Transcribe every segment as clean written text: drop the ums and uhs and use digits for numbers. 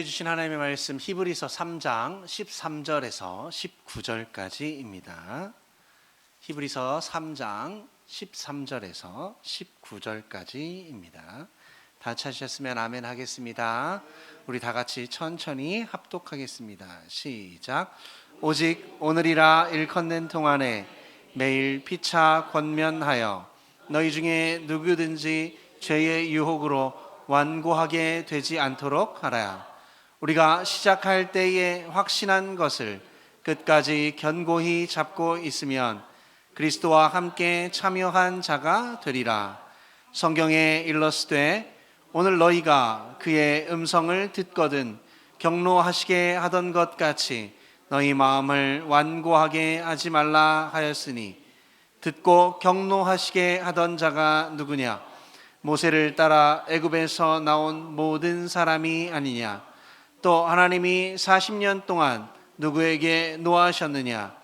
주신 하나님의 말씀 히브리서 3장 13절에서 19절까지입니다. 히브리서 3장 13절에서 19절까지입니다. 다 찾으셨으면 아멘 하겠습니다. 우리 다 같이 천천히 합독하겠습니다. 시작. 오직 오늘이라 일컫는 동안에 매일 피차 권면하여 너희 중에 누구든지 죄의 유혹으로 완고하게 되지 않도록 하라. 우리가 시작할 때에 확신한 것을 끝까지 견고히 잡고 있으면 그리스도와 함께 참여한 자가 되리라. 성경에 일렀으되 오늘 너희가 그의 음성을 듣거든 경노하시게 하던 것 같이 너희 마음을 완고하게 하지 말라 하였으니 듣고 경노하시게 하던 자가 누구냐? 모세를 따라 애굽에서 나온 모든 사람이 아니냐? 또 하나님이 40년 동안 누구에게 노하셨느냐?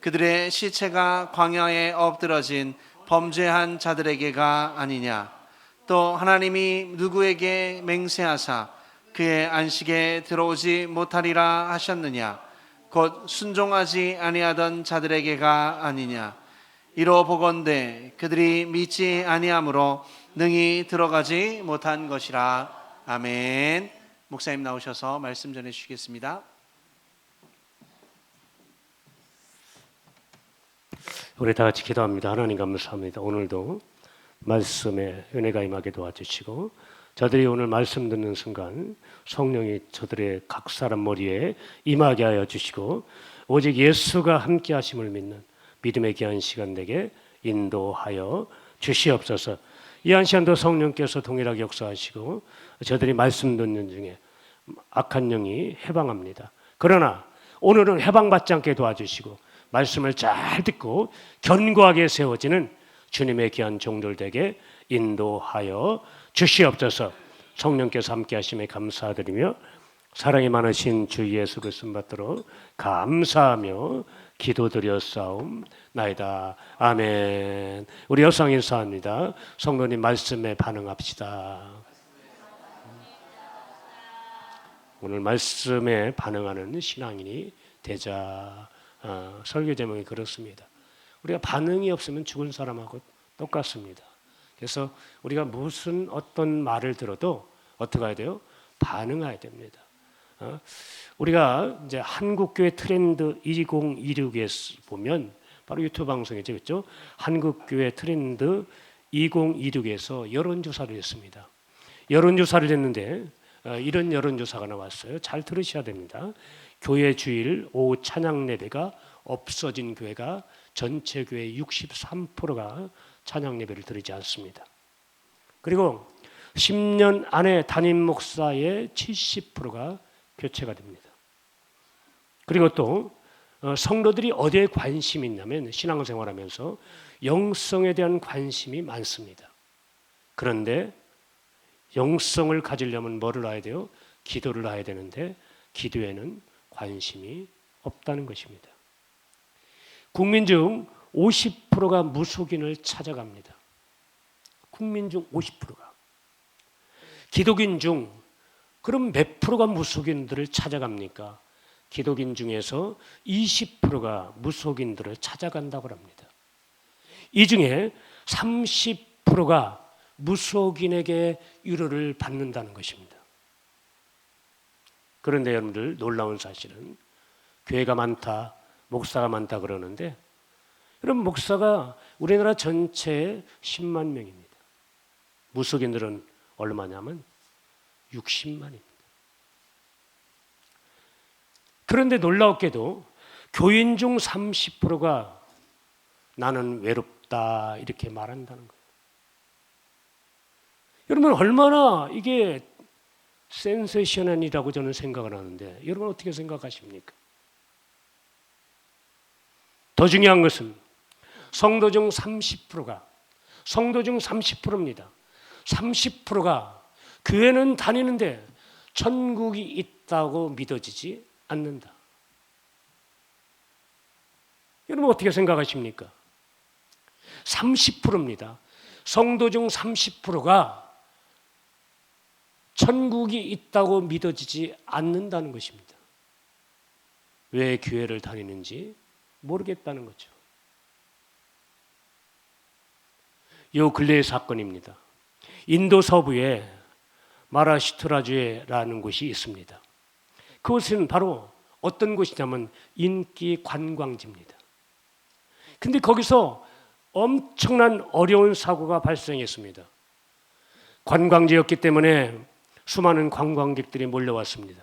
그들의 시체가 광야에 엎드러진 범죄한 자들에게가 아니냐? 또 하나님이 누구에게 맹세하사 그의 안식에 들어오지 못하리라 하셨느냐? 곧 순종하지 아니하던 자들에게가 아니냐? 이로 보건대 그들이 믿지 아니함으로 능히 들어가지 못한 것이라. 아멘. 목사님 나오셔서 말씀 전해 주시겠습니다. 우리 다 같이 기도합니다. 하나님 감사합니다. 오늘도 말씀에 은혜가 임하게 도와주시고 저들이 오늘 말씀 듣는 순간 성령이 저들의 각 사람 머리에 임하게 하여 주시고 오직 예수가 함께 하심을 믿는 믿음의 귀한 시간 되게 인도하여 주시옵소서. 이 한 시간도 성령께서 동일하게 역사하시고 저들이 말씀 듣는 중에 악한 영이 해방합니다. 그러나 오늘은 해방받지 않게 도와주시고 말씀을 잘 듣고 견고하게 세워지는 주님의 귀한 종들 되게 인도하여 주시옵소서. 성령께서 함께 하심에 감사드리며 사랑이 많으신 주 예수 그리스도 받도록 감사하며 기도드렸사옵나이다. 아멘. 우리 여성 인사합니다. 성도님 말씀에 반응합시다. 오늘 말씀에 반응하는 신앙인이 되자. 설교 제목이 그렇습니다. 우리가 반응이 없으면 죽은 사람하고 똑같습니다. 그래서 우리가 무슨 어떤 말을 들어도 어떻게 해야 돼요? 반응해야 됩니다. 우리가 이제 한국교회 트렌드 2026에 보면 바로 유튜브 방송이죠, 그렇죠? 한국교회 트렌드 2026에서 여론조사를 했습니다. 여론조사를 했는데 이런 여론조사가 나왔어요. 잘 들으셔야 됩니다. 교회 주일 오후 찬양 예배가 없어진 교회가 전체 교회 63%가 찬양 예배를 드리지 않습니다. 그리고 10년 안에 담임 목사의 70%가 교체가 됩니다. 그리고 또 성도들이 어디에 관심이 있냐면 신앙생활하면서 영성에 대한 관심이 많습니다. 그런데 영성을 가지려면 뭐를 해야 돼요? 기도를 해야 되는데 기도에는 관심이 없다는 것입니다. 국민 중 50%가 무속인을 찾아갑니다. 국민 중 50%가. 기독인 중 그럼 몇 프로가 무속인들을 찾아갑니까? 기독인 중에서 20%가 무속인들을 찾아간다고 합니다. 이 중에 30%가 무속인에게 위로를 받는다는 것입니다. 그런데 여러분들 놀라운 사실은 교회가 많다, 목사가 많다 그러는데 여러분 목사가 우리나라 전체의 10만 명입니다. 무속인들은 얼마냐면 60만입니다. 그런데 놀랍게도 교인 중 30%가 나는 외롭다 이렇게 말한다는 거예요. 여러분 얼마나 이게 센세이셔널이라고 저는 생각을 하는데 여러분 어떻게 생각하십니까? 더 중요한 것은 성도 중 30%입니다. 30%가 교회는 다니는데 천국이 있다고 믿어지지 않는다. 여러분 어떻게 생각하십니까? 30%입니다. 성도 중 30%가 천국이 있다고 믿어지지 않는다는 것입니다. 왜 교회를 다니는지 모르겠다는 거죠. 요 근래의 사건입니다. 인도 서부에 마라시트라주라는 곳이 있습니다. 그곳은 바로 어떤 곳이냐면 인기 관광지입니다. 근데 거기서 엄청난 어려운 사고가 발생했습니다. 관광지였기 때문에 수많은 관광객들이 몰려왔습니다.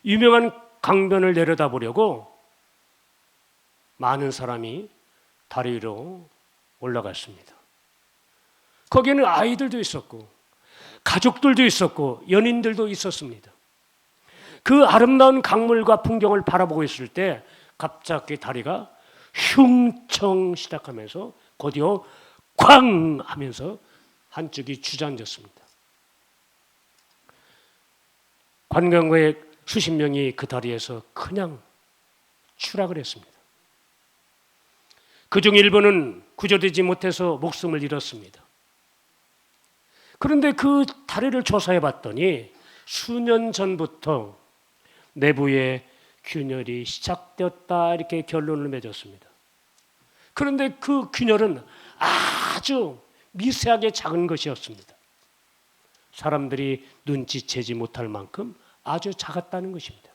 유명한 강변을 내려다보려고 많은 사람이 다리 위로 올라갔습니다. 거기에는 아이들도 있었고 가족들도 있었고 연인들도 있었습니다. 그 아름다운 강물과 풍경을 바라보고 있을 때 갑자기 다리가 흉청 시작하면서 곧이어 쾅 하면서 한쪽이 주저앉았습니다. 관광객 수십 명이 그 다리에서 그냥 추락을 했습니다. 그중 일부는 구조되지 못해서 목숨을 잃었습니다. 그런데 그 다리를 조사해 봤더니 수년 전부터 내부에 균열이 시작되었다 이렇게 결론을 맺었습니다. 그런데 그 균열은 아주 미세하게 작은 것이었습니다. 사람들이 눈치채지 못할 만큼 아주 작았다는 것입니다.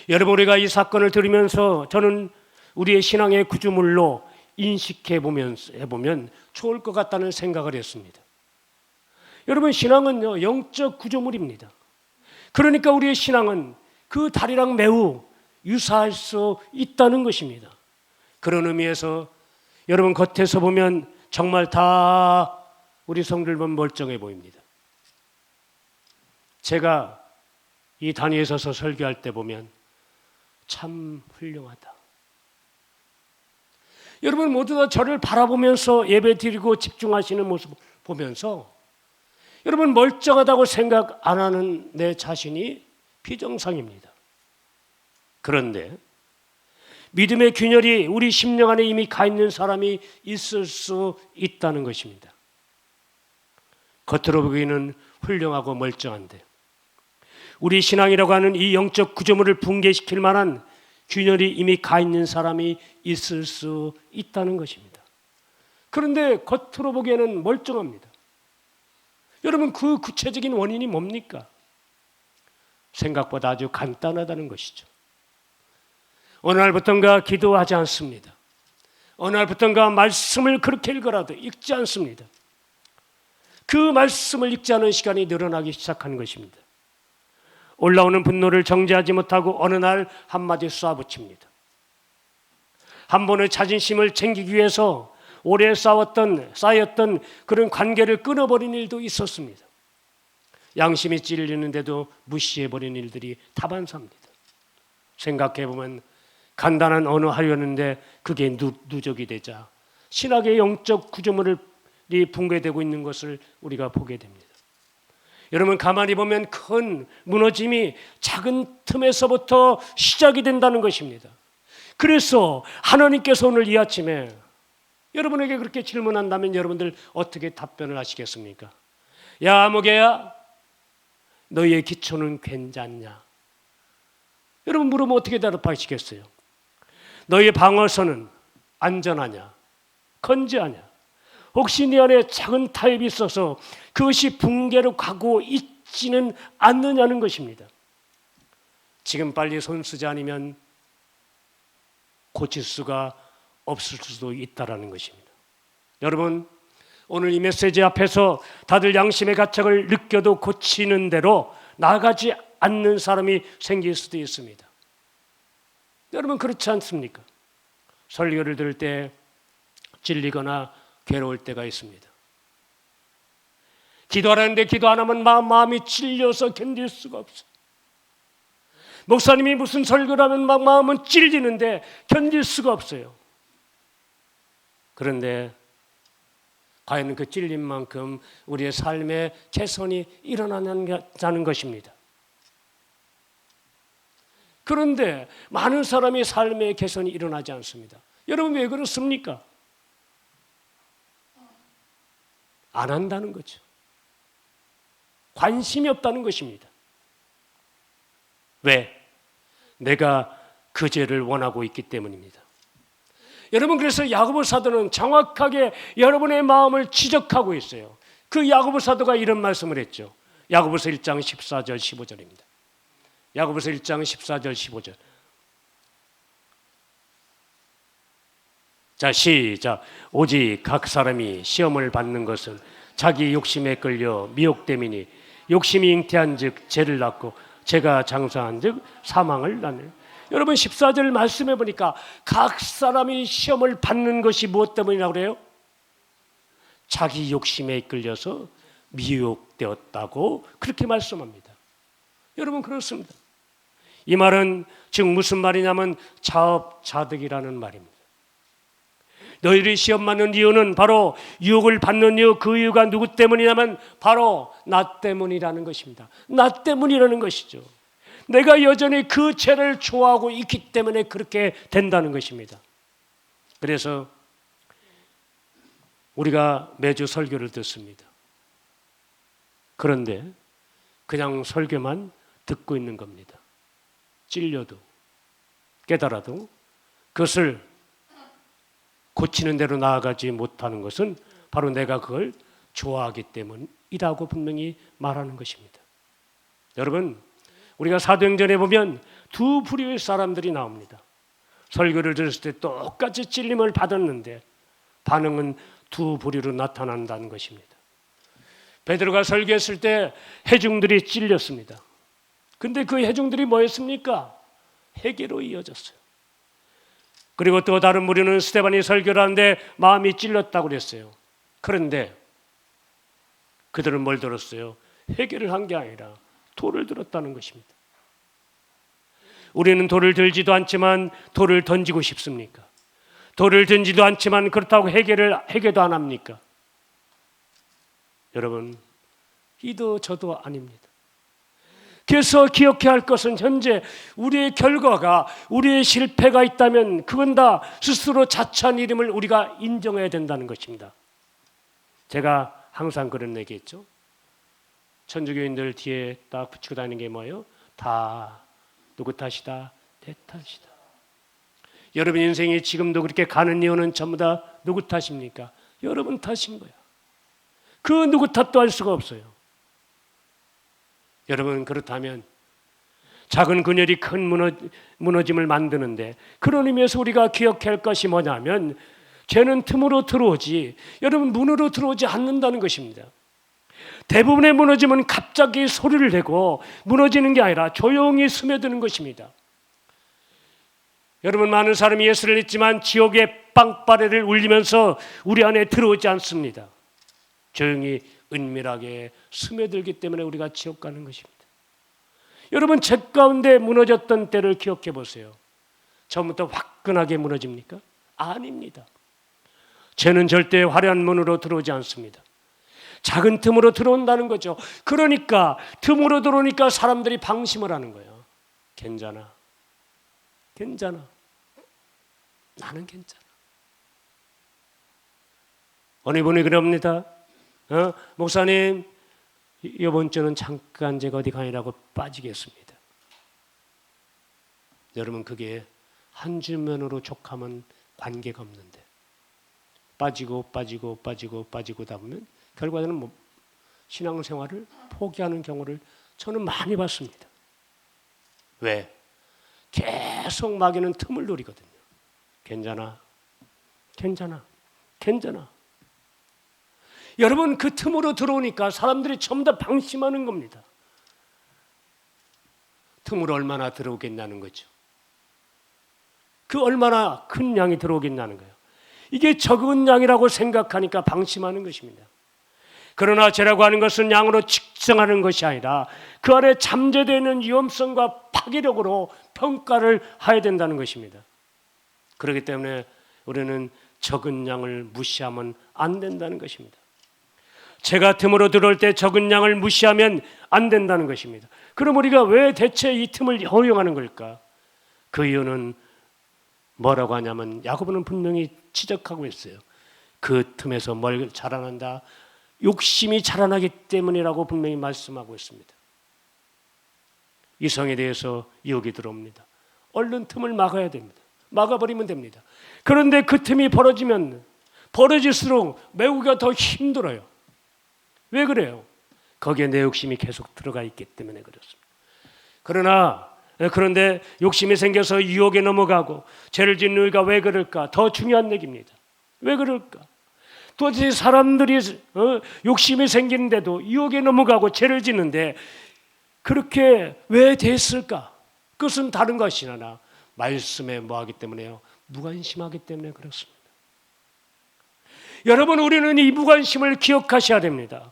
여러분, 우리가 이 사건을 들으면서 저는 우리의 신앙의 구조물로 인식해 보면 좋을 것 같다는 생각을 했습니다. 여러분, 신앙은요, 영적 구조물입니다. 그러니까 우리의 신앙은 그 다리랑 매우 유사할 수 있다는 것입니다. 그런 의미에서 여러분, 겉에서 보면 정말 다 우리 성도들 보면 멀쩡해 보입니다. 제가 이 단위에 서서 설교할 때 보면 참 훌륭하다. 여러분 모두 다 저를 바라보면서 예배 드리고 집중하시는 모습을 보면서 여러분 멀쩡하다고 생각 안 하는 내 자신이 비정상입니다. 그런데 믿음의 균열이 우리 심령 안에 이미 가 있는 사람이 있을 수 있다는 것입니다. 겉으로 보기에는 훌륭하고 멀쩡한데 우리 신앙이라고 하는 이 영적 구조물을 붕괴시킬 만한 균열이 이미 가 있는 사람이 있을 수 있다는 것입니다. 그런데 겉으로 보기에는 멀쩡합니다. 여러분, 그 구체적인 원인이 뭡니까? 생각보다 아주 간단하다는 것이죠. 어느 날부턴가 기도하지 않습니다. 어느 날부턴가 말씀을 그렇게 읽어라도 읽지 않습니다. 그 말씀을 읽지 않은 시간이 늘어나기 시작한 것입니다. 올라오는 분노를 정지하지 못하고 어느 날 한마디 쏴붙입니다. 한 번의 자존심을 챙기기 위해서 오래 쌓였던 그런 관계를 끊어버린 일도 있었습니다. 양심이 찔리는데도 무시해버린 일들이 다반사입니다. 생각해보면 간단한 언어하려는데 그게 누적이 되자 신학의 영적 구조물이 붕괴되고 있는 것을 우리가 보게 됩니다. 여러분, 가만히 보면 큰 무너짐이 작은 틈에서부터 시작이 된다는 것입니다. 그래서 하나님께서 오늘 이 아침에 여러분에게 그렇게 질문한다면 여러분들 어떻게 답변을 하시겠습니까? 야, 아무개야, 너희의 기초는 괜찮냐? 여러분 물으면 어떻게 대답하시겠어요? 너희의 방어선은 안전하냐? 건재하냐? 혹시 네 안에 작은 타협이 있어서 그것이 붕괴로 가고 있지는 않느냐는 것입니다. 지금 빨리 손 쓰지 않으면 고칠 수가 없을 수도 있다는 것입니다. 여러분, 오늘 이 메시지 앞에서 다들 양심의 가책을 느껴도 고치는 대로 나아가지 않는 사람이 생길 수도 있습니다. 여러분, 그렇지 않습니까? 설교를 들을 때 질리거나 괴로울 때가 있습니다. 기도하라는데 기도 안 하면 마음이 찔려서 견딜 수가 없어요. 목사님이 무슨 설교를 하면 마음은 찔리는데 견딜 수가 없어요. 그런데 과연 그 찔린 만큼 우리의 삶에 개선이 일어나는 것입니다. 그런데 많은 사람이 삶의 개선이 일어나지 않습니다. 여러분, 왜 그렇습니까? 안 한다는 거죠. 관심이 없다는 것입니다. 왜? 내가 그 죄를 원하고 있기 때문입니다. 여러분, 그래서 야고보 사도는 정확하게 여러분의 마음을 지적하고 있어요. 그 야고보 사도가 이런 말씀을 했죠. 야고보서 1장 14절 15절입니다. 야고보서 1장 14절 15절. 자, 시작. 오직 각 사람이 시험을 받는 것은 자기 욕심에 끌려 미혹됨이니 욕심이 잉태한즉 죄를 낳고 죄가 장사한즉 사망을 낳네. 여러분, 14절 말씀해 보니까 각 사람이 시험을 받는 것이 무엇 때문이라고 그래요? 자기 욕심에 이끌려서 미혹되었다고 그렇게 말씀합니다. 여러분, 그렇습니다. 이 말은 즉 무슨 말이냐면 자업자득이라는 말입니다. 너희들이 시험 받는 이유는 바로 유혹을 받는 이유, 그 이유가 누구 때문이냐면 바로 나 때문이라는 것입니다. 나 때문이라는 것이죠. 내가 여전히 그 죄를 좋아하고 있기 때문에 그렇게 된다는 것입니다. 그래서 우리가 매주 설교를 듣습니다. 그런데 그냥 설교만 듣고 있는 겁니다. 찔려도 깨달아도 그것을 고치는 대로 나아가지 못하는 것은 바로 내가 그걸 좋아하기 때문이라고 분명히 말하는 것입니다. 여러분, 우리가 사도행전에 보면 두 부류의 사람들이 나옵니다. 설교를 들었을 때 똑같이 찔림을 받았는데 반응은 두 부류로 나타난다는 것입니다. 베드로가 설교했을 때 회중들이 찔렸습니다. 근데 그 회중들이 뭐였습니까? 회개로 이어졌어요. 그리고 또 다른 무리는 스데반이 설교를 하는데 마음이 찔렸다고 그랬어요. 그런데 그들은 뭘 들었어요? 회개를 한 게 아니라 돌을 들었다는 것입니다. 우리는 돌을 들지도 않지만 돌을 던지고 싶습니까? 돌을 던지도 않지만 그렇다고 회개도 안 합니까? 여러분, 이도 저도 아닙니다. 그래서 기억해야 할 것은 현재 우리의 결과가, 우리의 실패가 있다면 그건 다 스스로 자처한 이름을 우리가 인정해야 된다는 것입니다. 제가 항상 그런 얘기했죠. 천주교인들 뒤에 딱 붙이고 다니는 게 뭐예요? 다 누구 탓이다? 내 탓이다. 여러분 인생이 지금도 그렇게 가는 이유는 전부 다 누구 탓입니까? 여러분 탓인 거야. 그 누구 탓도 할 수가 없어요. 여러분, 그렇다면 작은 그늘이 큰 무너짐을 만드는데 그런 의미에서 우리가 기억할 것이 뭐냐면 죄는 틈으로 들어오지, 여러분, 문으로 들어오지 않는다는 것입니다. 대부분의 무너짐은 갑자기 소리를 내고 무너지는 게 아니라 조용히 스며드는 것입니다. 여러분, 많은 사람이 예수를 믿지만 지옥의 빵빠레를 울리면서 우리 안에 들어오지 않습니다. 조용히 은밀하게 스며들기 때문에 우리가 지옥 가는 것입니다. 여러분, 죄 가운데 무너졌던 때를 기억해 보세요. 처음부터 화끈하게 무너집니까? 아닙니다. 죄는 절대 화려한 문으로 들어오지 않습니다. 작은 틈으로 들어온다는 거죠. 그러니까 틈으로 들어오니까 사람들이 방심을 하는 거예요. 괜찮아. 나는 괜찮아. 어느 분이 그럽니다. 목사님, 이번 주는 잠깐 제가 어디 가느라고 빠지겠습니다. 여러분, 그게 한 주면으로 족하면 관계가 없는데 빠지고다 보면 결과는 신앙생활을 포기하는 경우를 저는 많이 봤습니다. 왜? 계속 마귀는 틈을 노리거든요. 괜찮아. 여러분, 그 틈으로 들어오니까 사람들이 전부 다 방심하는 겁니다. 틈으로 얼마나 들어오겠냐는 거죠. 그 얼마나 큰 양이 들어오겠냐는 거예요. 이게 적은 양이라고 생각하니까 방심하는 것입니다. 그러나 죄라고 하는 것은 양으로 측정하는 것이 아니라 그 안에 잠재되어 있는 위험성과 파괴력으로 평가를 해야 된다는 것입니다. 그렇기 때문에 우리는 적은 양을 무시하면 안 된다는 것입니다. 죄가 틈으로 들어올 때 적은 양을 무시하면 안 된다는 것입니다. 그럼 우리가 왜 대체 이 틈을 허용하는 걸까? 그 이유는 뭐라고 하냐면 야고보는 분명히 지적하고 있어요. 그 틈에서 뭘 자라난다? 욕심이 자라나기 때문이라고 분명히 말씀하고 있습니다. 이성에 대해서 유혹이 들어옵니다. 얼른 틈을 막아야 됩니다. 막아버리면 됩니다. 그런데 그 틈이 벌어질수록 메우기가 더 힘들어요. 왜 그래요? 거기에 내 욕심이 계속 들어가 있기 때문에 그렇습니다. 그런데 욕심이 생겨서 유혹에 넘어가고 죄를 짓는 우리가 왜 그럴까? 더 중요한 얘기입니다. 왜 그럴까? 도대체 사람들이 욕심이 생기는데도 유혹에 넘어가고 죄를 짓는데 그렇게 왜 됐을까? 그것은 다른 것이 아니라 말씀에 뭐하기 때문에요? 무관심하기 때문에 그렇습니다. 여러분, 우리는 이 무관심을 기억하셔야 됩니다.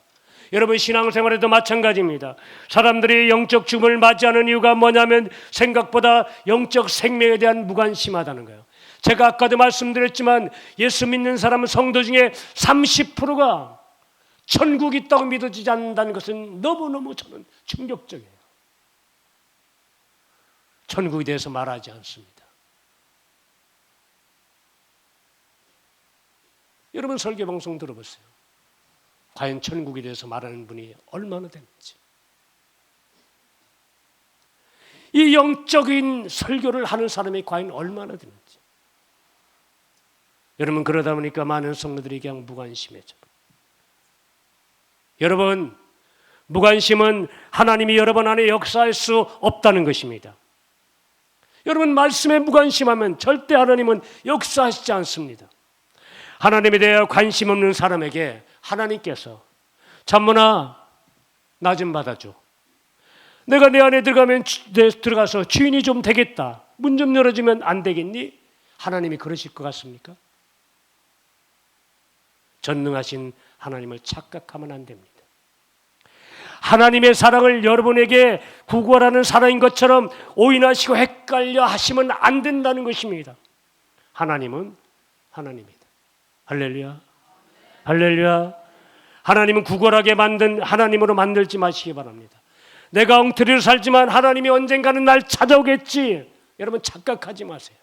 여러분, 신앙생활에도 마찬가지입니다. 사람들이 영적 죽음을 맞이하는 이유가 뭐냐면 생각보다 영적 생명에 대한 무관심하다는 거예요. 제가 아까도 말씀드렸지만 예수 믿는 사람은 성도 중에 30%가 천국이 있다고 믿어지지 않는다는 것은 너무너무 저는 충격적이에요. 천국에 대해서 말하지 않습니다. 여러분, 설교 방송 들어보세요. 과연 천국에 대해서 말하는 분이 얼마나 되는지. 이 영적인 설교를 하는 사람이 과연 얼마나 되는지. 여러분, 그러다 보니까 많은 성도들이 그냥 무관심해져. 여러분, 무관심은 하나님이 여러분 안에 역사할 수 없다는 것입니다. 여러분, 말씀에 무관심하면 절대 하나님은 역사하시지 않습니다. 하나님에 대해 관심 없는 사람에게 하나님께서 잠문아, 나 좀 받아줘. 내가 내 안에 들어가서 주인이 좀 되겠다. 문 좀 열어주면 안 되겠니? 하나님이 그러실 것 같습니까? 전능하신 하나님을 착각하면 안 됩니다. 하나님의 사랑을 여러분에게 구걸하는 사랑인 것처럼 오인하시고 헷갈려 하시면 안 된다는 것입니다. 하나님은 하나님이다. 할렐루야. 할렐루야. 하나님은 구걸하게 만든 하나님으로 만들지 마시기 바랍니다. 내가 엉터리로 살지만 하나님이 언젠가는 날 찾아오겠지. 여러분, 착각하지 마세요.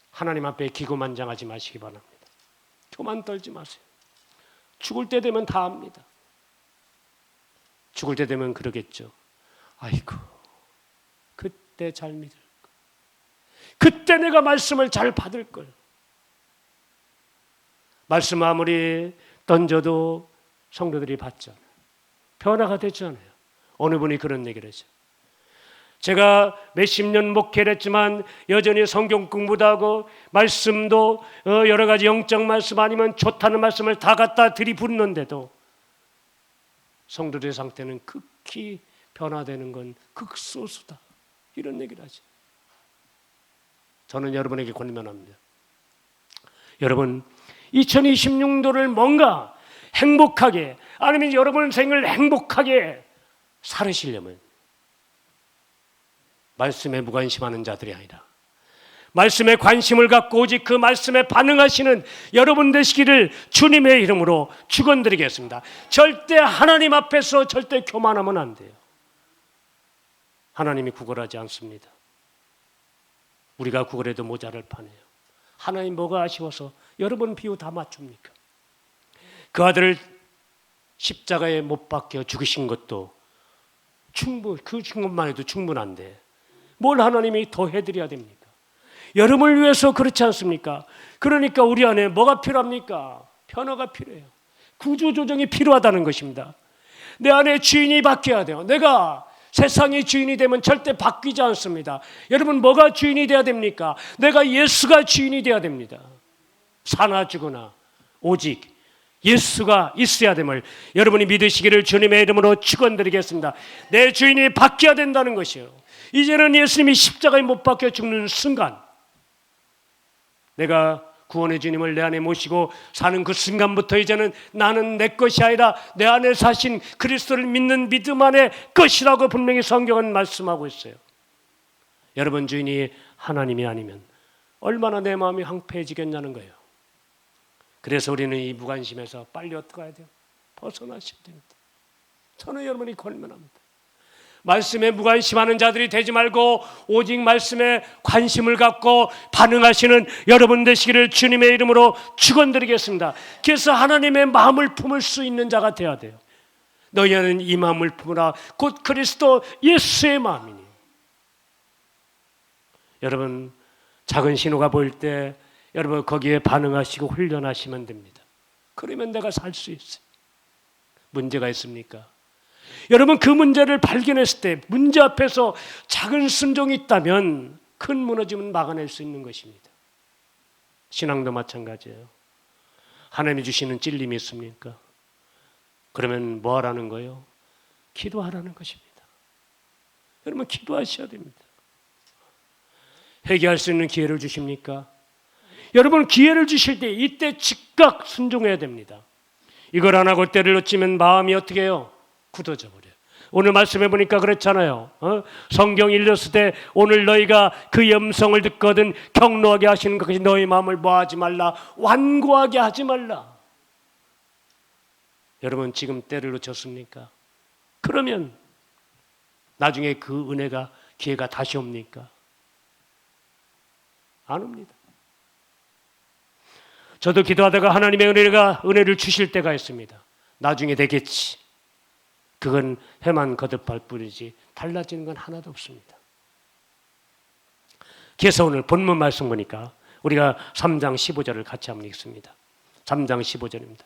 하나님 앞에 기고만장하지 마시기 바랍니다. 교만 떨지 마세요. 죽을 때 되면 다 압니다. 죽을 때 되면 그러겠죠. 아이고, 그때 잘 믿을 걸. 그때 내가 말씀을 잘 받을 걸. 말씀 아무리 던져도 성도들이 받잖아요. 변화가 되지 않아요. 어느 분이 그런 얘기를 하죠. 제가 몇십 년 목회를 했지만 여전히 성경 공부도 하고 말씀도 여러 가지 영적 말씀 아니면 좋다는 말씀을 다 갖다 들이붓는데도 성도들의 상태는 극히 변화되는 건 극소수다. 이런 얘기를 하죠. 저는 여러분에게 권면합니다. 여러분, 2026년도를 뭔가 행복하게 아니면 여러분 생을 행복하게 살으시려면 말씀에 무관심하는 자들이 아니라 말씀에 관심을 갖고 오직 그 말씀에 반응하시는 여러분 되시기를 주님의 이름으로 축원드리겠습니다. 절대 하나님 앞에서 절대 교만하면 안 돼요. 하나님이 구걸하지 않습니다. 우리가 구걸해도 모자랄 판이에요. 하나님 뭐가 아쉬워서 여러분 비유 다 맞춥니까? 그 아들을 십자가에 못 박혀 죽이신 것도 그 것만 해도 충분한데 뭘 하나님이 더 해드려야 됩니까? 여러분을 위해서 그렇지 않습니까? 그러니까 우리 안에 뭐가 필요합니까? 변화가 필요해요. 구조조정이 필요하다는 것입니다. 내 안에 주인이 바뀌어야 돼요. 내가 세상의 주인이 되면 절대 바뀌지 않습니다. 여러분, 뭐가 주인이 돼야 됩니까? 내가 예수가 주인이 돼야 됩니다. 사나 죽으나 오직 예수가 있어야 됨을 여러분이 믿으시기를 주님의 이름으로 축원드리겠습니다. 내 주인이 바뀌어야 된다는 것이요. 이제는 예수님이 십자가에 못 박혀 죽는 순간 내가 구원의 주님을 내 안에 모시고 사는 그 순간부터 이제는 나는 내 것이 아니라 내 안에 사신 그리스도를 믿는 믿음 안에 것이라고 분명히 성경은 말씀하고 있어요. 여러분, 주인이 하나님이 아니면 얼마나 내 마음이 황폐해지겠냐는 거예요. 그래서 우리는 이 무관심에서 빨리 어떻게 해야 돼요? 벗어나셔야 됩니다. 저는 여러분이 권면합니다. 말씀에 무관심하는 자들이 되지 말고 오직 말씀에 관심을 갖고 반응하시는 여러분 되시기를 주님의 이름으로 축원드리겠습니다. 그래서 하나님의 마음을 품을 수 있는 자가 되어야 돼요. 너희는 이 마음을 품으라. 곧 그리스도 예수의 마음이니. 여러분, 작은 신호가 보일 때 여러분 거기에 반응하시고 훈련하시면 됩니다. 그러면 내가 살 수 있어요. 문제가 있습니까? 여러분, 그 문제를 발견했을 때 문제 앞에서 작은 순종이 있다면 큰 무너짐은 막아낼 수 있는 것입니다. 신앙도 마찬가지예요. 하나님이 주시는 찔림이 있습니까? 그러면 뭐 하라는 거예요? 기도하라는 것입니다. 여러분, 기도하셔야 됩니다. 회개할 수 있는 기회를 주십니까? 여러분, 기회를 주실 때 이때 즉각 순종해야 됩니다. 이걸 안 하고 때를 놓치면 마음이 어떻게 해요? 굳어져 버려요. 오늘 말씀해 보니까 그랬잖아요. 성경 읽었을 때 오늘 너희가 그 음성을 듣거든 경노하게 하시는 것이 너희 마음을 뭐하지 말라, 완고하게 하지 말라. 여러분, 지금 때를 놓쳤습니까? 그러면 나중에 그 은혜가, 기회가 다시 옵니까? 안 옵니다. 저도 기도하다가 하나님의 은혜를 주실 때가 있습니다. 나중에 되겠지. 그건 해만 거듭할 뿐이지 달라지는 건 하나도 없습니다. 그래서 오늘 본문 말씀 보니까 우리가 3장 15절을 같이 한번 읽습니다. 3장 15절입니다.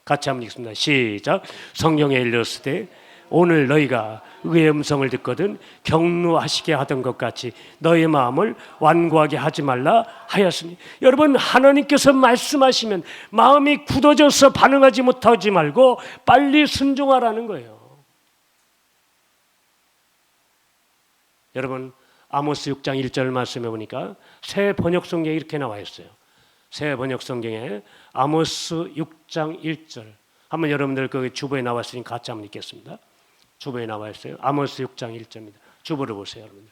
같이 한번 읽습니다. 시작. 성경에 읽었을 때 오늘 너희가 의의 음성을 듣거든 경노하시게 하던 것 같이 너희 마음을 완고하게 하지 말라 하였으니. 여러분, 하나님께서 말씀하시면 마음이 굳어져서 반응하지 못하지 말고 빨리 순종하라는 거예요. 여러분, 아모스 6장 1절 말씀해 보니까 새 번역 성경에 이렇게 나와 있어요. 새 번역 성경에 아모스 6장 1절. 한번 여러분들 그 주보에 나와 있으니 같이 한번 읽겠습니다. 주보에 나와 있어요. 아모스 6장 1절입니다. 주보를 보세요, 여러분들.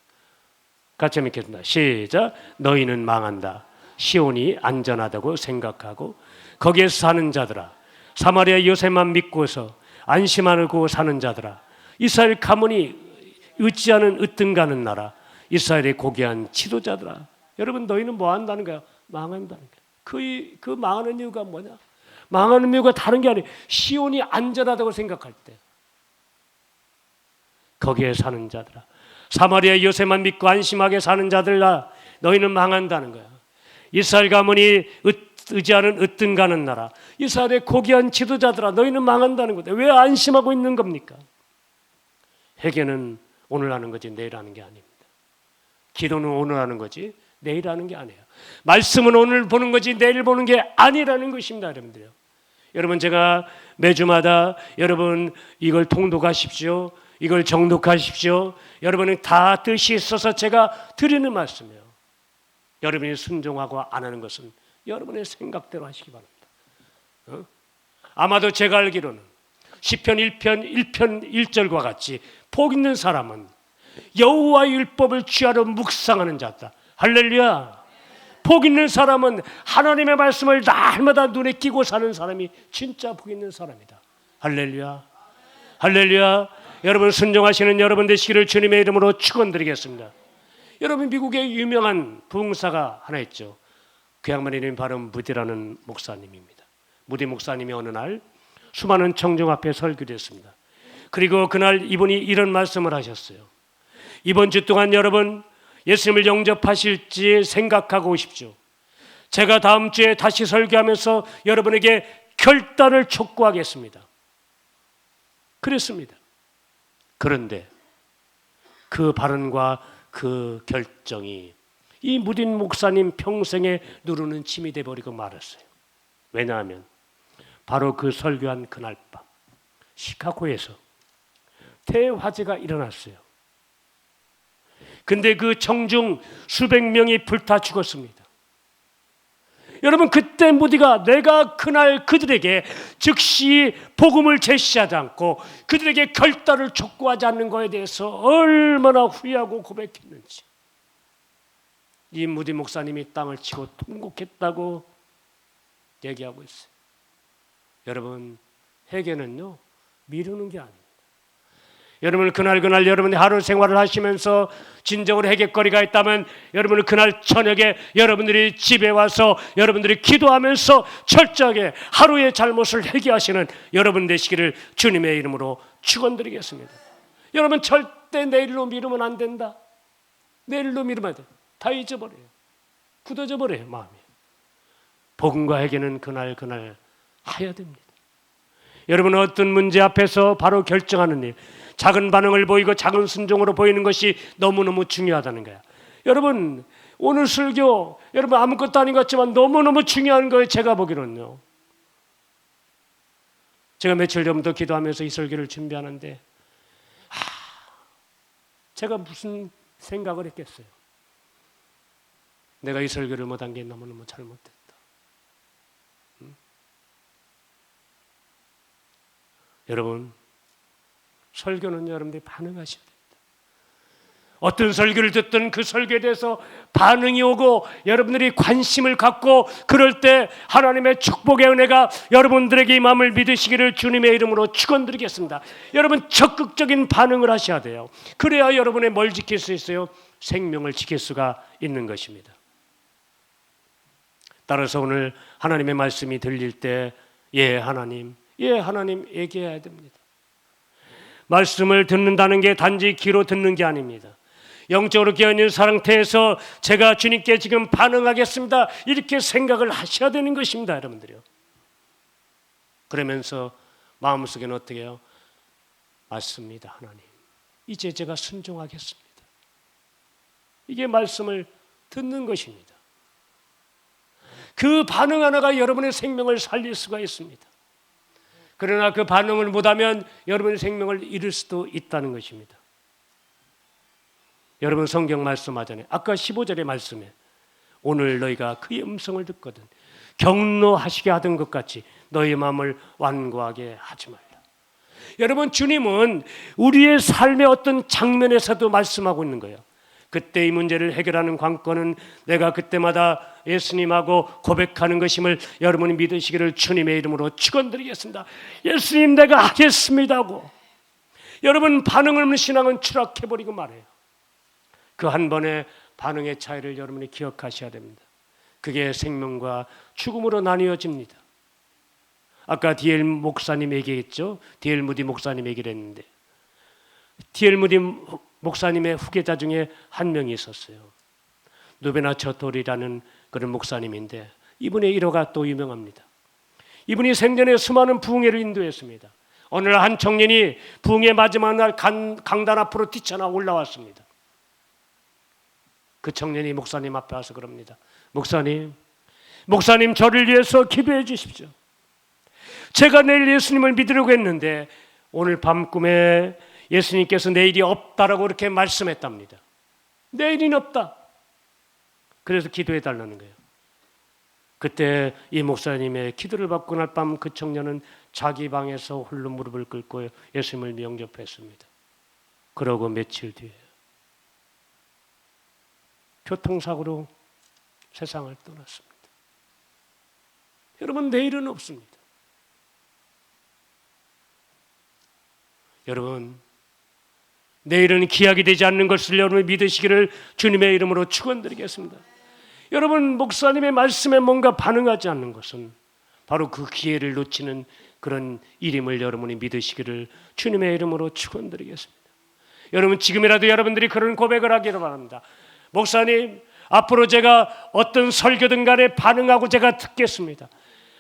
같이 한번 읽겠습니다. 시작. 너희는 망한다. 시온이 안전하다고 생각하고 거기에서 사는 자들아, 사마리아 요새만 믿고서 안심하고 사는 자들아, 이스라엘 가문이 의지하는 으뜸가는 나라, 이스라엘의 고귀한 지도자들아. 여러분, 너희는 뭐 한다는 거야? 망한다는 거야. 그 망하는 이유가 뭐냐? 망하는 이유가 다른 게 아니에요. 시온이 안전하다고 생각할 때 거기에 사는 자들아, 사마리아 요새만 믿고 안심하게 사는 자들아, 너희는 망한다는 거야. 이스라엘 가문이 의지하는 으뜸가는 나라, 이스라엘의 고귀한 지도자들아, 너희는 망한다는 거다. 왜 안심하고 있는 겁니까? 회개는 오늘 하는 거지 내일 하는 게 아닙니다. 기도는 오늘 하는 거지 내일 하는 게 아니에요. 말씀은 오늘 보는 거지 내일 보는 게 아니라는 것입니다, 여러분들요. 여러분, 제가 매주마다 여러분 이걸 통독하십시오, 이걸 정독하십시오, 여러분은 다 뜻이 있어서 제가 드리는 말씀이에요. 여러분이 순종하고 안 하는 것은 여러분의 생각대로 하시기 바랍니다. 아마도 제가 알기로는 시편 1편 1절과 같이 복 있는 사람은 여호와의 율법을 취하러 묵상하는 자다. 할렐루야. 복 있는 사람은 하나님의 말씀을 날마다 눈에 끼고 사는 사람이 진짜 복 있는 사람이다. 할렐루야. 할렐루야. 여러분, 순종하시는 여러분 되시기를 주님의 이름으로 축원드리겠습니다. 여러분, 미국에 유명한 부흥사가 하나 있죠. 그 양반 이름이 바로 무디라는 목사님입니다. 무디 목사님이 어느 날 수많은 청중 앞에 설교를 했습니다. 그리고 그날 이분이 이런 말씀을 하셨어요. 이번 주 동안 여러분 예수님을 영접하실지 생각하고 오십시오. 제가 다음 주에 다시 설교하면서 여러분에게 결단을 촉구하겠습니다. 그랬습니다. 그런데 그 발언과 그 결정이 이 무딘 목사님 평생에 누르는 침이 되어버리고 말았어요. 왜냐하면 바로 그 설교한 그날 밤 시카고에서 대화재가 일어났어요. 근데 그 청중 수백 명이 불타 죽었습니다. 여러분, 그때 무디가 내가 그날 그들에게 즉시 복음을 제시하지 않고 그들에게 결단을 촉구하지 않는 것에 대해서 얼마나 후회하고 고백했는지, 이 무디 목사님이 땅을 치고 통곡했다고 얘기하고 있어요. 여러분, 회개는요 미루는 게 아닙니다. 여러분 그날 여러분이 하루 생활을 하시면서 진정으로 해결거리가 있다면 여러분은 그날 저녁에 여러분들이 집에 와서 여러분들이 기도하면서 철저하게 하루의 잘못을 회개하시는 여러분 되시기를 주님의 이름으로 축원드리겠습니다. 여러분 절대 내일로 미루면 안 된다. 내일로 미루면 안 돼. 다 잊어버려요. 굳어져 버려요, 마음이. 복음과 회개는 그날 해야 됩니다. 여러분은 어떤 문제 앞에서 바로 결정하는 일, 작은 반응을 보이고 작은 순종으로 보이는 것이 너무너무 중요하다는 거야. 여러분 오늘 설교 여러분 아무것도 아닌 것 같지만 너무너무 중요한 거예요. 제가 보기로는요. 제가 며칠 전부터 기도하면서 이 설교를 준비하는데 제가 무슨 생각을 했겠어요. 내가 이 설교를 못한 게 너무너무 잘못됐다. 여러분 설교는 여러분들이 반응하셔야 됩니다. 어떤 설교를 듣든 그 설교에 대해서 반응이 오고 여러분들이 관심을 갖고 그럴 때 하나님의 축복의 은혜가 여러분들에게 임함을 믿으시기를 주님의 이름으로 축원드리겠습니다. 여러분 적극적인 반응을 하셔야 돼요. 그래야 여러분의 뭘 지킬 수 있어요? 생명을 지킬 수가 있는 것입니다. 따라서 오늘 하나님의 말씀이 들릴 때 예 하나님 얘기해야 됩니다. 말씀을 듣는다는 게 단지 귀로 듣는 게 아닙니다. 영적으로 깨어있는 상태에서 제가 주님께 지금 반응하겠습니다 이렇게 생각을 하셔야 되는 것입니다. 여러분들이요. 그러면서 마음속에는 어떻게 해요? 맞습니다 하나님, 이제 제가 순종하겠습니다. 이게 말씀을 듣는 것입니다. 그 반응 하나가 여러분의 생명을 살릴 수가 있습니다. 그러나 그 반응을 못하면 여러분의 생명을 잃을 수도 있다는 것입니다. 여러분 성경 말씀하잖아요. 아까 15절의 말씀에 오늘 너희가 그의 음성을 듣거든 경노하시게 하던 것 같이 너희 마음을 완고하게 하지 말라. 여러분 주님은 우리의 삶의 어떤 장면에서도 말씀하고 있는 거예요. 그때 이 문제를 해결하는 관건은 내가 그때마다 예수님하고 고백하는 것임을 여러분이 믿으시기를 주님의 이름으로 축원드리겠습니다. 예수님 내가 하겠습니다 하고 여러분 반응 없는 신앙은 추락해버리고 말해요. 그 한 번의 반응의 차이를 여러분이 기억하셔야 됩니다. 그게 생명과 죽음으로 나뉘어집니다. 아까 D.L. 목사님 얘기했죠. D.L. 무디 목사님 얘기를 했는데 D.L. 무디 목사님의 후계자 중에 한 명이 있었어요. 누베나 처톨이라는 그런 목사님인데 이분의 일화가 또 유명합니다. 이분이 생전에 수많은 부흥회를 인도했습니다. 어느 날 한 청년이 부흥회 마지막 날 강단 앞으로 뛰쳐나 올라왔습니다. 그 청년이 목사님 앞에 와서 그럽니다. 목사님 저를 위해서 기도해 주십시오. 제가 내일 예수님을 믿으려고 했는데 오늘 밤 꿈에 예수님께서 내일이 없다라고 이렇게 말씀했답니다. 내일은 없다. 그래서 기도해 달라는 거예요. 그때 이 목사님의 기도를 받고 날 밤 그 청년은 자기 방에서 홀로 무릎을 꿇고 예수님을 영접했습니다. 그러고 며칠 뒤에 교통사고로 세상을 떠났습니다. 여러분 내일은 없습니다. 여러분 내일은 기약이 되지 않는 것을 여러분이 믿으시기를 주님의 이름으로 축원드리겠습니다. 여러분 목사님의 말씀에 뭔가 반응하지 않는 것은 바로 그 기회를 놓치는 그런 일임을 여러분이 믿으시기를 주님의 이름으로 축원드리겠습니다. 여러분 지금이라도 여러분들이 그런 고백을 하기를 바랍니다. 목사님 앞으로 제가 어떤 설교든 간에 반응하고 제가 듣겠습니다.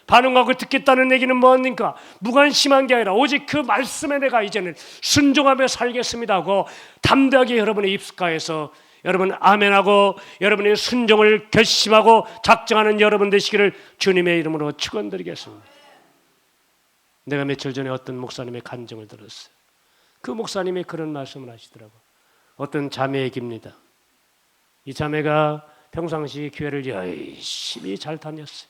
반응하고 듣겠다는 얘기는 뭡니까? 무관심한 게 아니라 오직 그 말씀에 내가 이제는 순종하며 살겠습니다 하고 담대하게 여러분의 입가에서 여러분 아멘하고 여러분의 순종을 결심하고 작정하는 여러분 되시기를 주님의 이름으로 축원드리겠습니다. 내가 며칠 전에 어떤 목사님의 간증을 들었어요. 그 목사님이 그런 말씀을 하시더라고요. 어떤 자매 얘기입니다. 이 자매가 평상시 교회를 열심히 잘 다녔어요.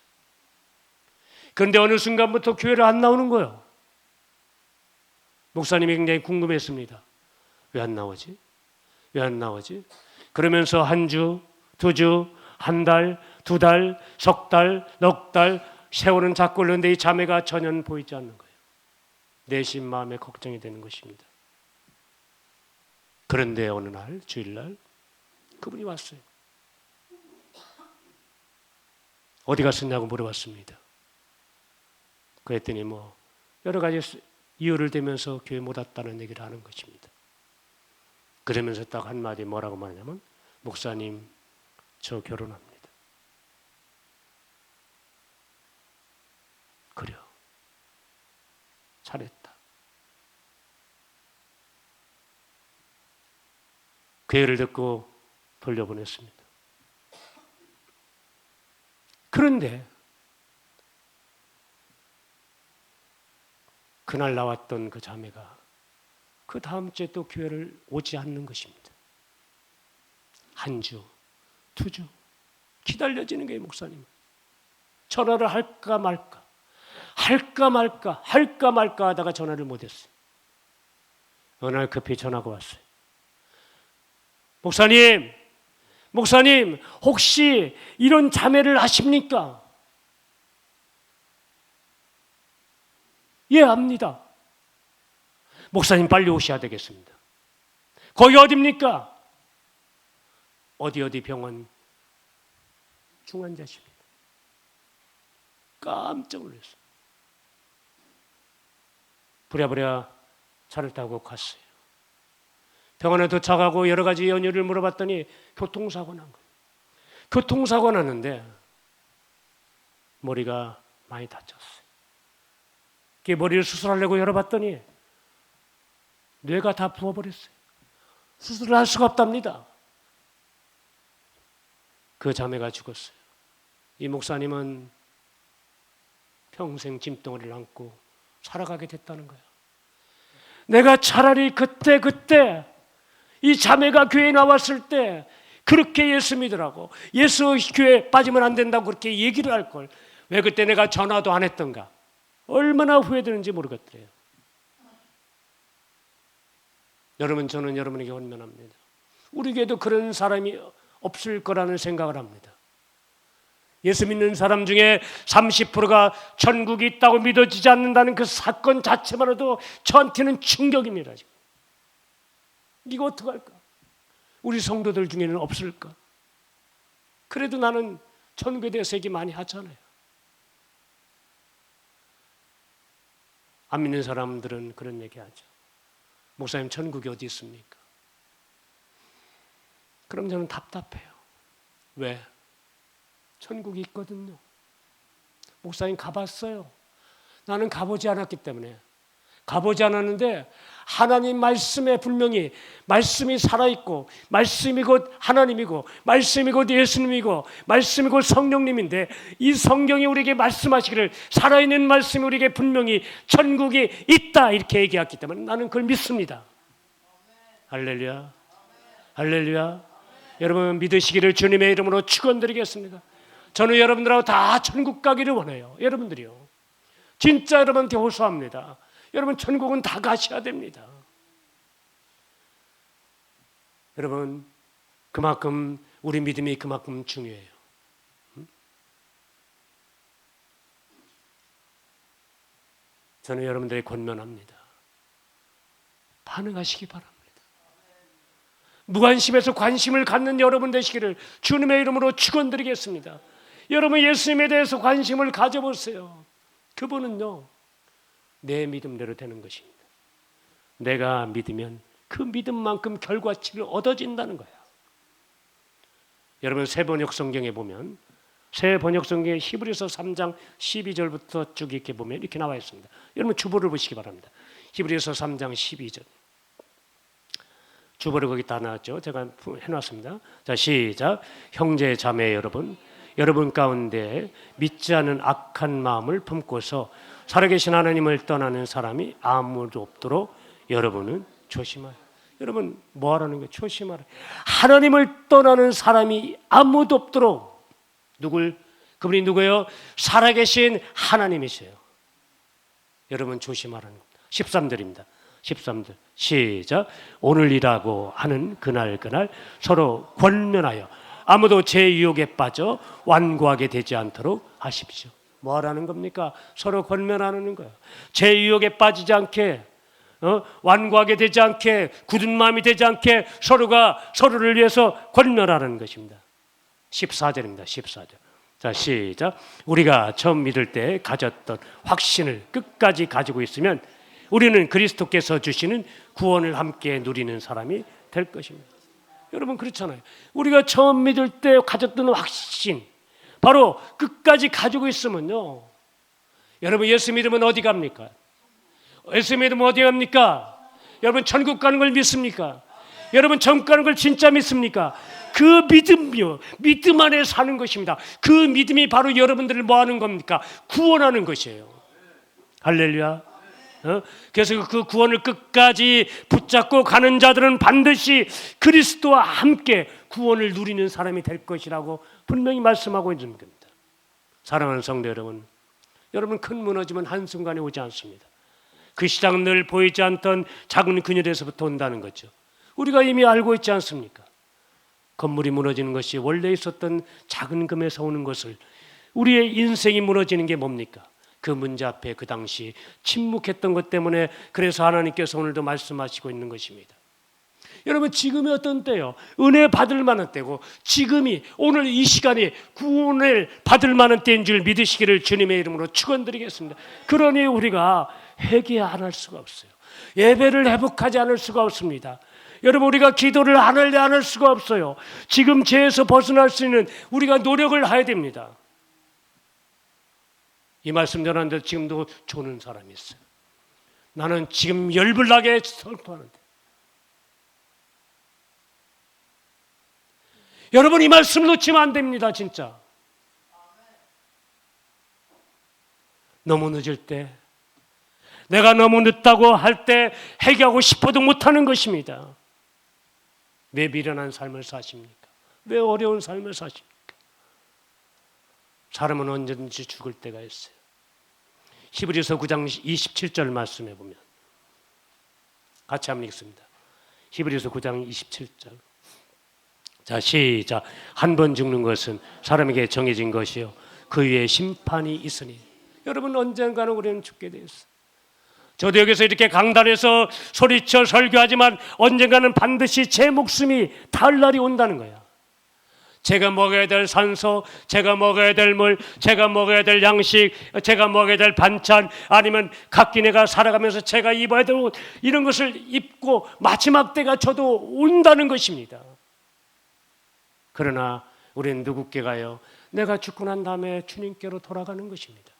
그런데 어느 순간부터 교회를 안 나오는 거예요. 목사님이 굉장히 궁금했습니다. 왜 안 나오지? 왜 안 나오지? 그러면서 한 주, 두 주, 한 달, 두 달, 석 달, 넉 달 세월은 자꾸 흐르는데 이 자매가 전혀 보이지 않는 거예요. 내심 마음에 걱정이 되는 것입니다. 그런데 어느 날 주일날 그분이 왔어요. 어디 갔었냐고 물어봤습니다. 그랬더니 뭐 여러 가지 이유를 대면서 교회 못 왔다는 얘기를 하는 것입니다. 그러면서 딱 한마디 뭐라고 말하냐면, 목사님 저 결혼합니다. 그래요. 잘했다. 그 얘기를 듣고 돌려보냈습니다. 그런데 그날 나왔던 그 자매가 그 다음 주에 또 교회를 오지 않는 것입니다. 한 주, 두 주 기다려지는 게 목사님. 전화를 할까 말까 하다가 전화를 못했어요. 어느 날 급히 전화가 왔어요. 목사님, 혹시 이런 자매를 아십니까? 예, 압니다. 목사님 빨리 오셔야 되겠습니다. 거기 어디입니까? 어디 병원 중환자실입니다. 깜짝 놀랐어요. 부랴부랴 차를 타고 갔어요. 병원에 도착하고 여러 가지 연유를 물어봤더니 교통사고 난 거예요. 교통사고 났는데 머리가 많이 다쳤어요. 그 머리를 수술하려고 열어봤더니 뇌가 다 부어버렸어요. 수술을 할 수가 없답니다. 그 자매가 죽었어요. 이 목사님은 평생 짐덩어리를 안고 살아가게 됐다는 거예요. 내가 차라리 그때 이 자매가 교회에 나왔을 때 그렇게 예수 믿으라고, 예수 교회에 빠지면 안 된다고 그렇게 얘기를 할 걸 왜 그때 내가 전화도 안 했던가. 얼마나 후회되는지 모르겠더래요. 여러분, 저는 여러분에게 권면합니다. 우리 교회도 그런 사람이 없을 거라는 생각을 합니다. 예수 믿는 사람 중에 30%가 천국이 있다고 믿어지지 않는다는 그 사건 자체만으로도 저한테는 충격입니다. 지금. 이거 어떡할까? 우리 성도들 중에는 없을까? 그래도 나는 천국에 대해서 얘기 많이 하잖아요. 안 믿는 사람들은 그런 얘기 하죠. 목사님, 천국이 어디 있습니까? 그럼 저는 답답해요. 왜? 천국이 있거든요. 목사님 가봤어요. 나는 가보지 않았기 때문에. 가보지 않았는데 하나님 말씀에 분명히 말씀이 살아있고, 말씀이 곧 하나님이고, 말씀이 곧 예수님이고, 말씀이 곧 성령님인데, 이 성경이 우리에게 말씀하시기를 살아있는 말씀이 우리에게 분명히 천국이 있다 이렇게 얘기했기 때문에 나는 그걸 믿습니다. 할렐루야, 할렐루야. 여러분 믿으시기를 주님의 이름으로 축원드리겠습니다. 저는 여러분들하고 다 천국 가기를 원해요. 여러분들이요, 진짜 여러분한테 호소합니다. 여러분 천국은 다 가셔야 됩니다. 여러분, 그만큼 우리 믿음이 그만큼 중요해요. 저는 여러분들에게 권면합니다. 반응하시기 바랍니다. 무관심에서 관심을 갖는 여러분 되시기를 주님의 이름으로 축원드리겠습니다. 여러분 예수님에 대해서 관심을 가져보세요. 그분은요, 내 믿음대로 되는 것입니다. 내가 믿으면 그 믿음만큼 결과치를 얻어진다는 거야. 여러분 새 번역 성경에 보면, 새 번역 성경에 히브리서 3장 12절부터 쭉 이렇게 보면 이렇게 나와 있습니다. 여러분 주보를 보시기 바랍니다. 히브리서 3장 12절. 주보를 거기 다 나왔죠. 제가 해놨습니다. 자, 시작. 형제 자매 여러분, 여러분 가운데 믿지 않은 악한 마음을 품고서 살아계신 하나님을 떠나는 사람이 아무도 없도록 여러분은 조심하라. 여러분 뭐 하라는 거예요? 조심하라. 하나님을 떠나는 사람이 아무도 없도록. 그분이 누구예요? 살아계신 하나님이세요. 여러분 조심하라는 겁니다. 13절입니다. 13절 시작. 오늘이라고 하는 그날 서로 권면하여 아무도 제 유혹에 빠져 완고하게 되지 않도록 하십시오. 뭐 하라는 겁니까? 서로 권면하는 거예요. 제 유혹에 빠지지 않게 완고하게 되지 않게, 굳은 마음이 되지 않게 서로가 서로를 위해서 권면하라는 것입니다. 14절입니다. 14절. 자, 시작. 우리가 처음 믿을 때 가졌던 확신을 끝까지 가지고 있으면 우리는 그리스도께서 주시는 구원을 함께 누리는 사람이 될 것입니다. 여러분 그렇잖아요. 우리가 처음 믿을 때 가졌던 확신, 바로 끝까지 가지고 있으면요, 여러분 예수 믿으면 어디 갑니까? 예수 믿으면 어디 갑니까? 여러분 천국 가는 걸 믿습니까? 여러분 천국 가는 걸 진짜 믿습니까? 그 믿음이요, 믿음 안에 사는 것입니다. 그 믿음이 바로 여러분들을 뭐 하는 겁니까? 구원하는 것이에요. 할렐루야. 그래서 그 구원을 끝까지 붙잡고 가는 자들은 반드시 그리스도와 함께 구원을 누리는 사람이 될 것이라고 분명히 말씀하고 있는 겁니다. 사랑하는 성도 여러분, 여러분 큰 무너짐은 한순간에 오지 않습니다. 그 시작은 늘 보이지 않던 작은 그늘에서부터 온다는 거죠. 우리가 이미 알고 있지 않습니까? 건물이 무너지는 것이 원래 있었던 작은 금에서 오는 것을, 우리의 인생이 무너지는 게 뭡니까? 그 문제 앞에 그 당시 침묵했던 것 때문에, 그래서 하나님께서 오늘도 말씀하시고 있는 것입니다. 여러분 지금이 어떤 때요? 은혜 받을 만한 때고, 지금이 오늘 이 시간이 구원을 받을 만한 때인 줄 믿으시기를 주님의 이름으로 축원드리겠습니다. 그러니 우리가 회개 안 할 수가 없어요. 예배를 회복하지 않을 수가 없습니다. 여러분 우리가 기도를 안 할 수가 없어요. 지금 죄에서 벗어날 수 있는 우리가 노력을 해야 됩니다. 이 말씀 전하는데 지금도 조는 사람이 있어요. 나는 지금 열불나게 설포하는데, 여러분 이 말씀 놓치면 안 됩니다. 진짜 너무 늦을 때, 내가 너무 늦다고 할 때 회개하고 싶어도 못하는 것입니다. 왜 미련한 삶을 사십니까? 왜 어려운 삶을 사십니까? 사람은 언제든지 죽을 때가 있어요. 히브리서 9장 27절 말씀해 보면, 같이 한번 읽습니다. 히브리서 9장 27절. 자, 시작. 한 번 죽는 것은 사람에게 정해진 것이요 그 위에 심판이 있으니. 여러분 언젠가는 우리는 죽게 되어 있어요. 저도 여기서 이렇게 강단에서 소리쳐 설교하지만 언젠가는 반드시 제 목숨이 닿을 날이 온다는 거야. 제가 먹어야 될 산소, 제가 먹어야 될 물, 제가 먹어야 될 양식, 제가 먹어야 될 반찬, 아니면 각기 내가 살아가면서 제가 입어야 될 옷, 이런 것을 입고 마지막 때가 저도 온다는 것입니다. 그러나 우리는 누구께 가요? 내가 죽고 난 다음에 주님께로 돌아가는 것입니다.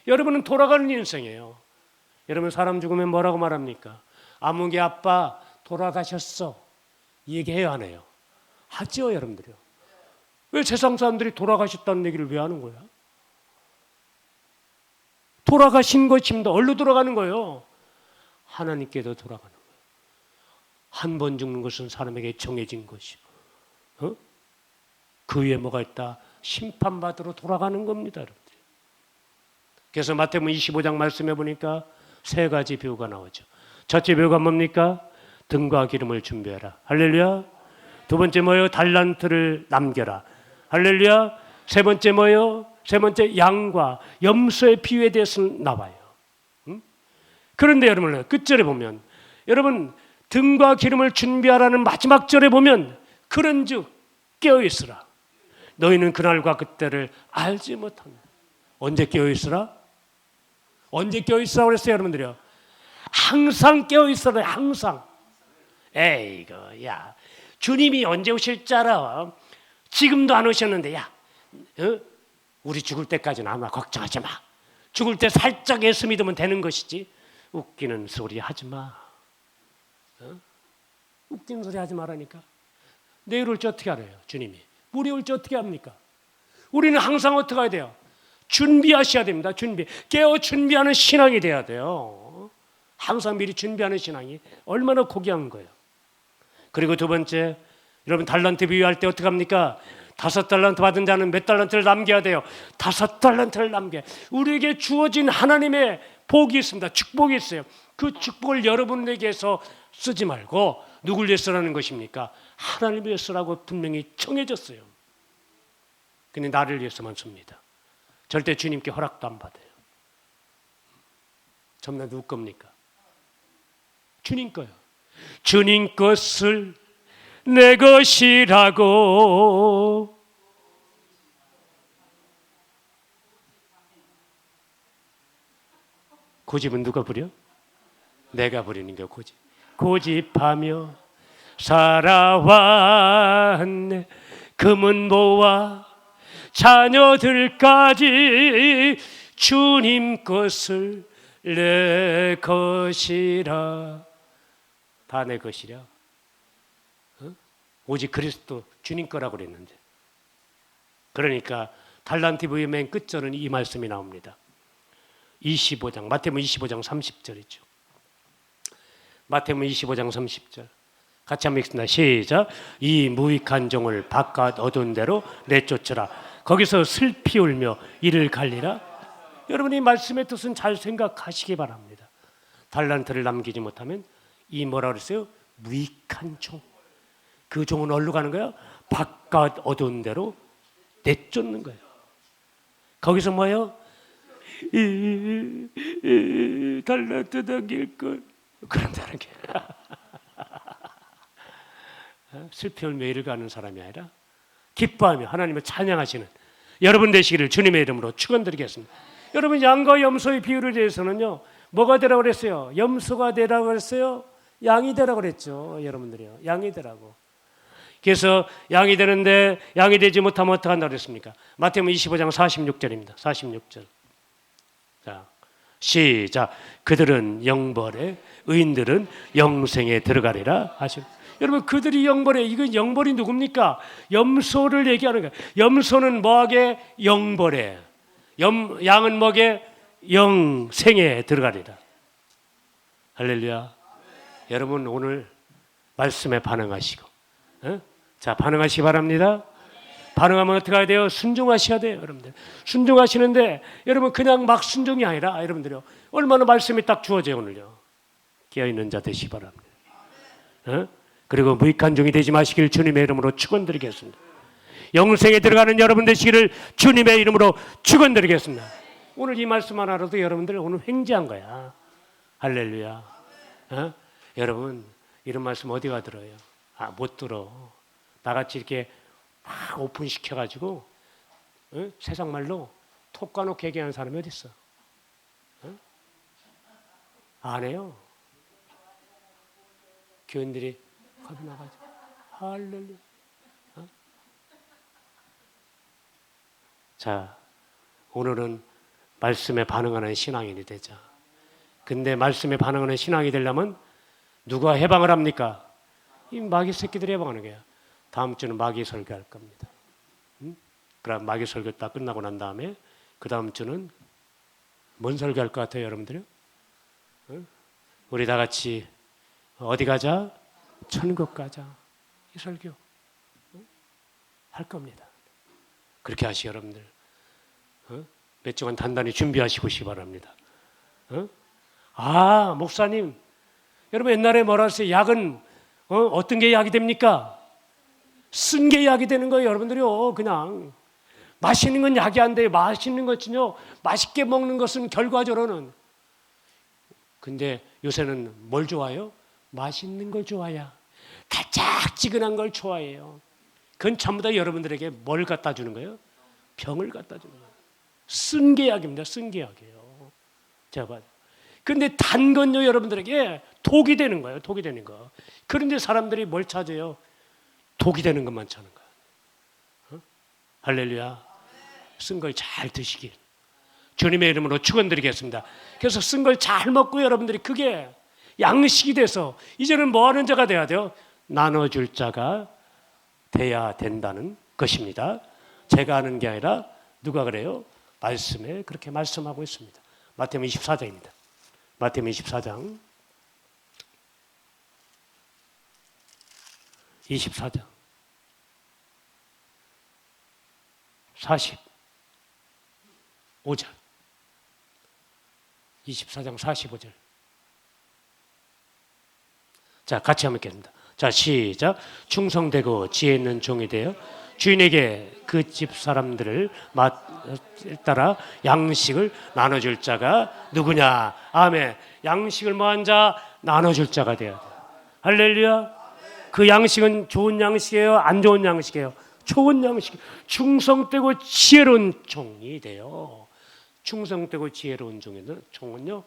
여러분은 돌아가는 인생이에요. 여러분 사람 죽으면 뭐라고 말합니까? 아무개 아빠 돌아가셨어. 얘기해요 안 해요? 하죠 여러분들이요. 왜 세상 사람들이 돌아가셨다는 얘기를 왜 하는 거야? 돌아가신 것입니다. 어디로 돌아가는 거예요? 하나님께도 돌아가는 거예요. 한 번 죽는 것은 사람에게 정해진 것이요. 그 위에 뭐가 있다? 심판받으러 돌아가는 겁니다. 여러분들. 그래서 마태복음 25장 말씀해 보니까 세 가지 비유가 나오죠. 첫째 비유가 뭡니까? 등과 기름을 준비해라. 할렐루야. 두 번째 뭐예요? 달란트를 남겨라. 할렐루야. 세 번째 뭐예요? 세 번째 양과 염소의 비유에 대해서 나와요. 그런데 여러분 끝절에 보면, 여러분 등과 기름을 준비하라는 마지막 절에 보면, 그런즉 깨어있으라. 너희는 그날과 그때를 알지 못한다. 언제 깨어있으라? 언제 깨어있으라 그랬어요 여러분들이요? 항상 깨어있어라. 항상. 에이거 야, 주님이 언제 오실 줄 알아? 지금도 안 오셨는데, 야 우리 죽을 때까지는 아마 걱정하지 마. 죽을 때 살짝 예수 믿으면 되는 것이지 웃기는 소리 하지 마. 웃기는 소리 하지 말라니까. 내일 올지 어떻게 알아요? 주님이 우리 올지 어떻게 합니까? 우리는 항상 어떻게 해야 돼요? 준비하셔야 됩니다. 깨어 준비하는 신앙이 돼야 돼요. 항상 미리 준비하는 신앙이 얼마나 고귀한 거예요. 그리고 두 번째, 여러분 달란트 비유할 때 어떻게 합니까? 5달란트 받은 자는 몇 달란트를 남겨야 돼요? 5달란트를 남겨. 우리에게 주어진 하나님의 복이 있습니다. 축복이 있어요. 그 축복을 여러분에게서 쓰지 말고 누굴 위해 쓰라는 것입니까? 하나님을 위해 쓰라고 분명히 정해졌어요. 근데 나를 위해서만 씁니다. 절대 주님께 허락도 안 받아요. 전부 다 누구 겁니까? 주님 거요. 주님 것을 내 것이라고. 고집은 누가 부려? 내가 부리는 게 고집. 고집하며 살아왔네. 금은 모아 자녀들까지 주님 것을 내 것이라. 다 내 것이라. 오직 그리스도 주님 거라고 그랬는데. 그러니까 달란트 부의 맨 끝절은 이 말씀이 나옵니다. 25장, 마태복음 25장 30절이죠. 마태복음 25장 30절. 같이 한번 읽습니다. 시작. 이 무익한 종을 바깥 어두운 데로 내쫓으라. 거기서 슬피 울며 이를 갈리라. 여러분이 말씀의 뜻은 잘 생각하시기 바랍니다. 달란트를 남기지 못하면 이 뭐라 그랬어요? 무익한 종. 그 종은 어디로 가는 거야? 바깥 어두운 데로 내쫓는 거예요. 거기서 뭐예요? 달란트 남길 걸. 그런다는 게 슬피 울며 이를 가는 사람이 아니라 기뻐하며 하나님을 찬양하시는 여러분 되시기를 주님의 이름으로 축원드리겠습니다. 여러분, 양과 염소의 비유를 대해서는요, 뭐가 되라고 그랬어요? 염소가 되라고 그랬어요? 양이 되라고 그랬죠. 여러분들이요, 양이 되라고. 그래서 양이 되는데 양이 되지 못하면 어떻게 한다고 그랬습니까? 마태복음 25장 46절입니다. 46절. 자, 시작. 그들은 영벌에, 의인들은 영생에 들어가리라 하시고. 여러분, 그들이 영벌에, 이건 영벌이 누굽니까? 염소를 얘기하는 거예요. 염소는 뭐하게? 영벌에. 양은 뭐게? 영생에 들어가리라. 할렐루야. 여러분, 오늘 말씀에 반응하시고, 자, 반응하시기 바랍니다. 반응하면 어떻게 해야 돼요? 순종하셔야 돼요, 여러분들. 순종하시는데, 여러분, 그냥 막 순종이 아니라, 여러분들요, 얼마나 말씀이 딱 주어져요, 오늘요. 깨어있는 자 되시기 바랍니다. 그리고 무익한 종이 되지 마시길 주님의 이름으로 축원드리겠습니다. 영생에 들어가는 여러분 되시기를 주님의 이름으로 축원드리겠습니다. 오늘 이 말씀 하나로도 여러분들 오늘 횡재한 거야. 할렐루야. 여러분, 이런 말씀 어디가 들어요? 못 들어. 나같이 이렇게 막 오픈시켜가지고 세상 말로 톡 까놓고 얘기하는 사람이 어디 있어? 안 해요. 교인들이 겁이 나가지고 할렐루야. 자, 오늘은 말씀에 반응하는 신앙인이 되자. 근데 말씀에 반응하는 신앙이 되려면 누가 해방을 합니까? 이 마귀 새끼들이 해방하는 거야. 다음 주는 마귀 설교할 겁니다. 그럼 마귀 설교 다 끝나고 난 다음에 그 다음 주는 뭔 설교할 것 같아요, 여러분들요? 우리 다 같이 어디 가자? 천국 가자. 이 설교 할 겁니다. 그렇게 하시 여러분들. 몇 주간 단단히 준비하시고 싶기 바랍니다. 목사님, 여러분 옛날에 뭐라 했어요? 약은 어떤 게 약이 됩니까? 쓴 게 약이 되는 거예요, 여러분들이요. 그냥 맛있는 건 약이 안 돼요. 맛있는 것은요, 맛있게 먹는 것은 결과적으로는. 근데 요새는 뭘 좋아해요? 맛있는 걸 좋아해요. 달짝지근한 걸 좋아해요. 그건 전부 다 여러분들에게 뭘 갖다 주는 거예요? 병을 갖다 주는 거예요. 쓴 게 약입니다. 쓴 게 약이에요. 제가 봐요. 근데 단 건요, 여러분들에게 독이 되는 거예요. 독이 되는 거. 그런데 사람들이 뭘 찾아요? 독이 되는 것만 찾는 거예요. 할렐루야. 쓴 걸 잘 드시길 주님의 이름으로 축원드리겠습니다. 그래서 쓴 걸 잘 먹고 여러분들이 그게 양식이 돼서 이제는 뭐 하는 자가 돼야 돼요? 나눠줄 자가 돼야 된다는 것입니다. 제가 하는 게 아니라 누가 그래요? 말씀에 그렇게 말씀하고 있습니다. 마태복음 24장입니다. 마태복음 24장 24장 45절 24장 45절. 자, 같이 한번 읽겠습니다. 자, 시작. 충성되고 지혜 있는 종이 되어 주인에게 그 집 사람들을 따라 양식을 나눠줄 자가 누구냐? 아멘. 양식을 뭐한 자? 나눠줄 자가 돼야 돼. 할렐루야. 그 양식은 좋은 양식이에요? 안 좋은 양식이에요? 좋은 양식. 충성되고 지혜로운 종이 돼요. 충성되고 지혜로운 종은요,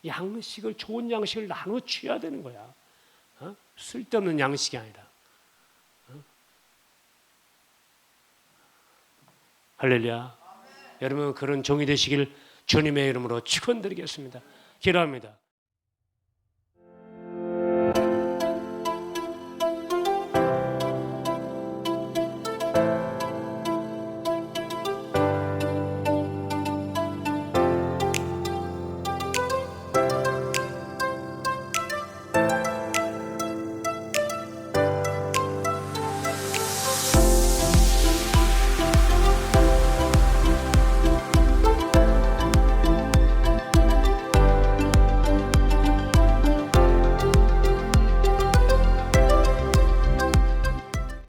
양식을, 좋은 양식을 나눠 취해야 되는 거야. 쓸데없는 양식이 아니라. 할렐루야. 여러분, 그런 종이 되시길 주님의 이름으로 축원드리겠습니다. 기도합니다.